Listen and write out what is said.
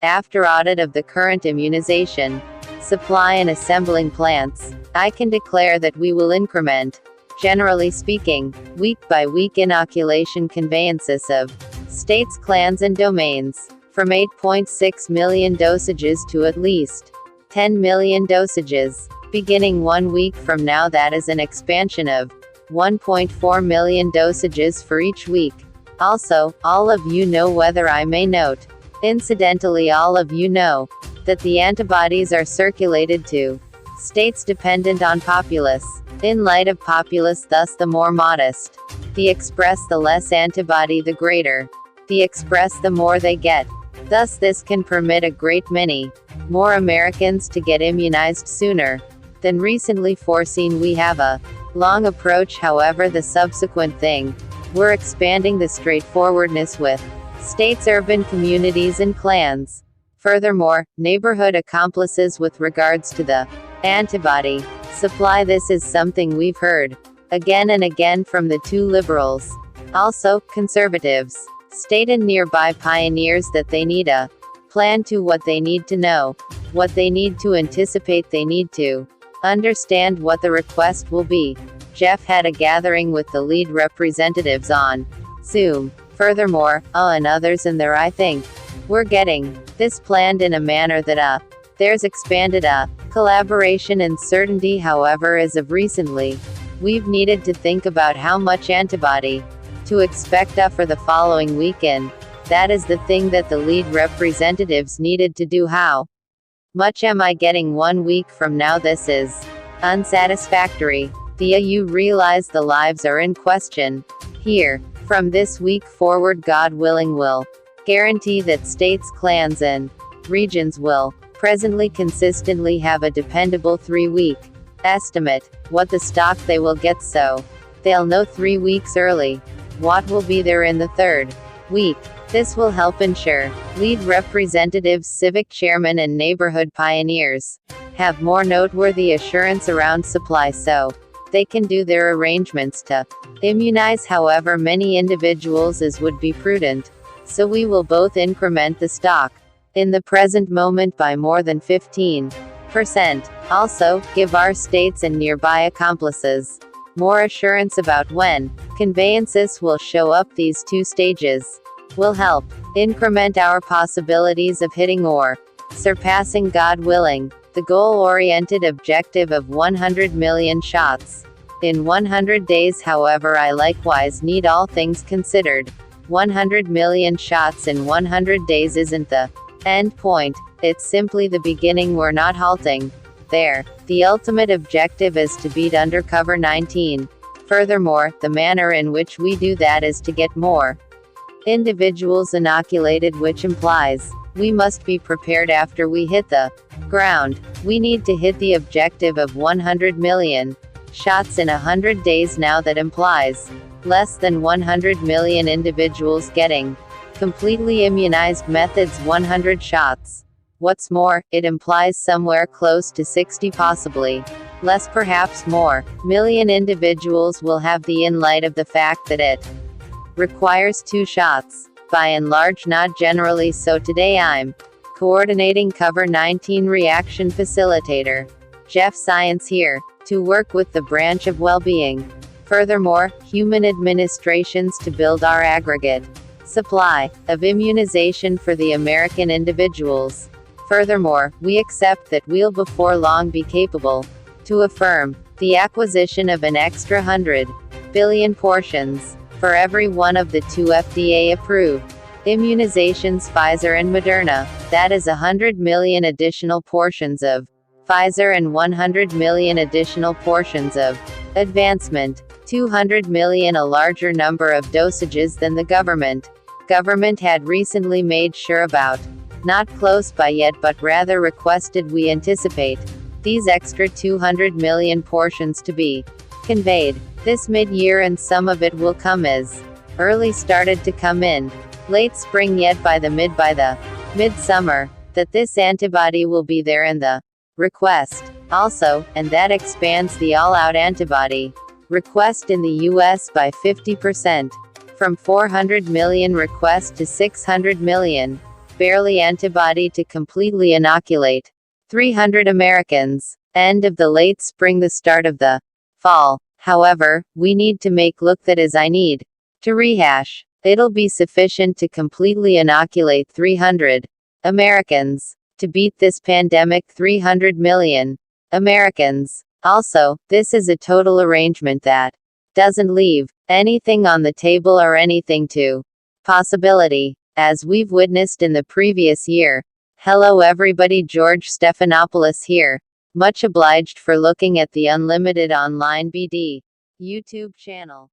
After audit of the current immunization, supply and assembling plants, I can declare that we will increment, generally speaking, week-by-week inoculation conveyances of states, clans and domains, from 8.6 million dosages to at least 10 million dosages, beginning 1 week from now. That is an expansion of 1.4 million dosages for each week. Also, all of you know, whether I may note, incidentally, all of you know, that the antibodies are circulated to states dependent on populace. In light of populace, thus the more modest the express, the less antibody, the greater the express, the more they get. Thus this can permit a great many more Americans to get immunized sooner than recently foreseen. We have a long approach, however the subsequent thing, we're expanding the straightforwardness with states, urban communities and clans. Furthermore, neighborhood accomplices with regards to the antibody supply. This is something we've heard again and again from the two liberals, also conservatives, state and nearby pioneers, that they need a plan to what they need to know, what they need to anticipate, they need to understand what the request will be. Jeff had a gathering with the lead representatives on Zoom. Furthermore, and others in there, I think we're getting this planned in a manner that there's expanded collaboration and certainty. However, as of recently, we've needed to think about how much antibody to expect for the following weekend. That is the thing that the lead representatives needed to do. How much am I getting 1 week from now? This is unsatisfactory. You realize the lives are in question here. From this week forward, God willing, will guarantee that states, clans and regions will presently consistently have a dependable 3-week estimate what the stock they will get, so they'll know 3 weeks early what will be there in the 3rd week. This will help ensure lead representatives, civic chairmen and neighborhood pioneers have more noteworthy assurance around supply, so they can do their arrangements to immunize however many individuals as would be prudent. So we will both increment the stock in the present moment by more than 15%. Also, give our states and nearby accomplices more assurance about when conveyances will show up. These 2 stages will help increment our possibilities of hitting or surpassing, God willing, the goal-oriented objective of 100 million shots in 100 days. However, I likewise need, all things considered, 100 million shots in 100 days isn't the end point, it's simply the beginning. We're not halting there. The ultimate objective is to beat undercover 19. Furthermore, the manner in which we do that is to get more individuals inoculated, which implies we must be prepared after we hit the ground. We need to hit the objective of 100 million shots in 100 days. Now that implies less than 100 million individuals getting completely immunized, methods 100 shots. What's more, it implies somewhere close to 60, possibly less, perhaps more, million individuals will have the in light of the fact that it requires 2 shots. By and large, not generally so. Today I'm coordinating COVID-19 reaction facilitator Jeff Science here to work with the branch of well-being. Furthermore, human administrations to build our aggregate supply of immunization for the American individuals. Furthermore, we accept that we'll before long be capable to affirm the acquisition of an extra 100 billion portions for every one of the 2 FDA-approved immunizations, Pfizer and Moderna. That is 100 million additional portions of Pfizer and 100 million additional portions of advancement. 200 million, a larger number of dosages than the government had recently made sure about. Not close by yet, but rather requested. We anticipate these extra 200 million portions to be conveyed this mid-year, and some of it will come as early, started to come in late spring, yet by the midsummer, that this antibody will be there in the request also, and that expands the all-out antibody request in the U.S. by 50%, from 400 million request to 600 million. barely antibody to completely inoculate 300 Americans. End of the late spring, the start of the fall. However, we need to make look that is I need to rehash. It'll be sufficient to completely inoculate 300 Americans. To beat this pandemic, 300 million Americans. Also, this is a total arrangement that doesn't leave anything on the table or anything to possibility, as we've witnessed in the previous year. Hello everybody, George Stephanopoulos here. Much obliged for looking at the Unlimited Online BD YouTube channel.